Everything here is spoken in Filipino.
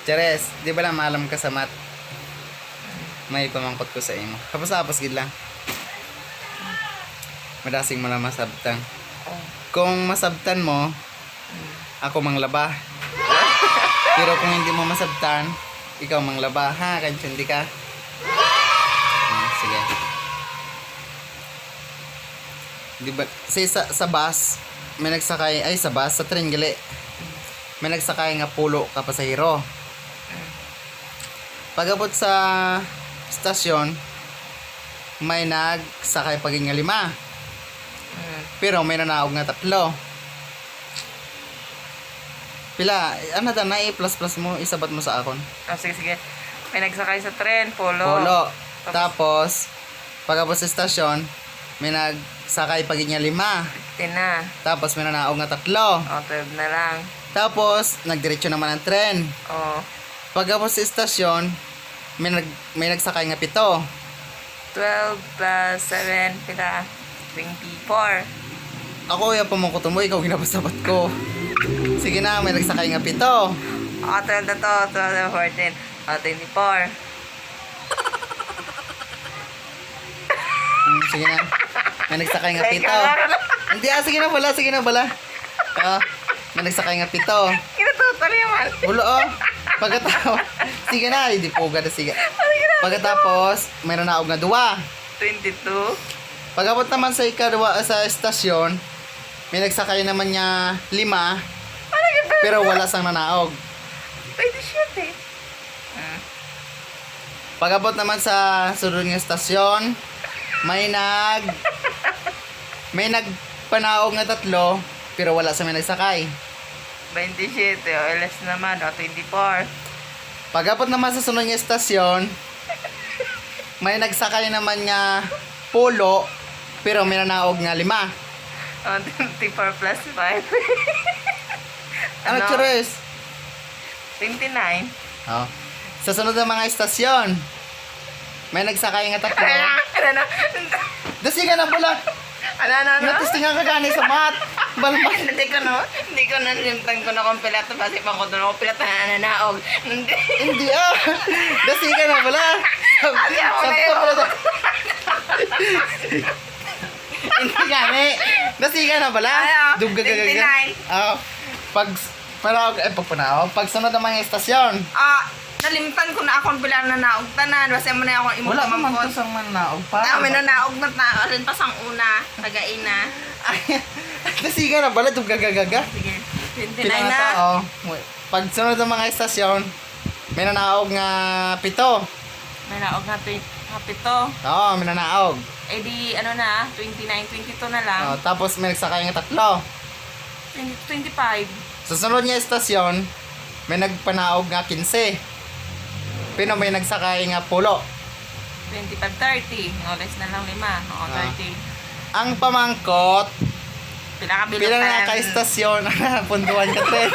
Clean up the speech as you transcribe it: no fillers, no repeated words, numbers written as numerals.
Chares, di ba na maalam ka sa mat? May pamangkot ko sa imo. Kapos-apos gid lang. Madasing mo lang masabtan. Kung masabtan mo, ako manglaba. Pero kung hindi mo masabtan, ikaw manglaba. Ha? Kansindi ka? Sige. Di ba? Kasi sa bus, may nagsakay, ay sa bus, sa tren gali. May nagsakay nga pulo ka pasahero. Pag-abot sa stasyon, may nagsakay paging nga 5. Pero may nanaog nga 3. Pila, ano ta na plus mo, isabat mo sa akon. Oh, sige. May nagsakay sa tren, polo. Polo. Tapos, pag-abot sa stasyon, may nagsakay paging nga 5. 10 na. Tapos may nanaog nga 3. O, 12 na lang. Tapos, nagdiretso naman ang tren. O, Pag-abot sa istasyon, may nagsakay nga 7. 12 plus 7, pila? 24. Ako yung pamangkot mo, ikaw ginapasabat ko. Sige na, may nagsakay nga 7. O, 12 na to. 12 na 14. O, 24. Sige na. May nagsakay nga 7. Hindi, sige na bala. May nagsakay nga 7. Kinatutol yaman. Ulo, Pagkatapos, sige na, hindi po ganda, sige. Pagkatapos, may nanaog nga 2. 22. Pag-abot naman sa sa estasyon, may nagsakay naman niya 5, pero wala sang nanaog. 27. Pag-abot naman sa sunod ng estasyon, may nagpanaog nga 3, pero wala sa may nagsakay. 27. O, less naman. O, 24. Pag-abot naman sa sunod ng estasyon, may nagsakay naman nga pulo, pero may nanaog nga 5. O, 24 plus 5. Ano, Chores? 29. Oh. Sa sunod ng mga estasyon, may nagsakay nga 3. Ano? Dasi ka na pula. Ano? Natistingan ka gani sa mat. Balman. Hindi ko na limtan ko na kung pilato kasi pang ko doon ako pilato na nananaog. Hindi. Hindi Dasi ka na pula. Sabto pala. Hindi gani. Dasi ka na pala. Dugagagaga. 29. Pag sunod ng mga estasyon. Nalimtan ko na akong pila na naog tanan. Basta mo na akong imong Wala pa man mamangkot. to sang manaog pa. May nanaog na tao rin pa sang una. Tagain na. Dasi ka na pala. Dugagagaga. Sige. 29 Pila na. tao. Pag sunod ng mga estasyon, may nanaog nga 7. May naog na 7. Oo, may nanaog. Eh di, ano na, 29, 22 na lang. Tapos may nagsakay nga 3. 25. Sa sunod niya estasyon, may nagpanaog nga 15. Pero may nagsakay nga 10. 25, 30. O, less na lang 5. O, 30. Ang pamangkot, Pila ka pila na ka estasyon, puntuan ka 10.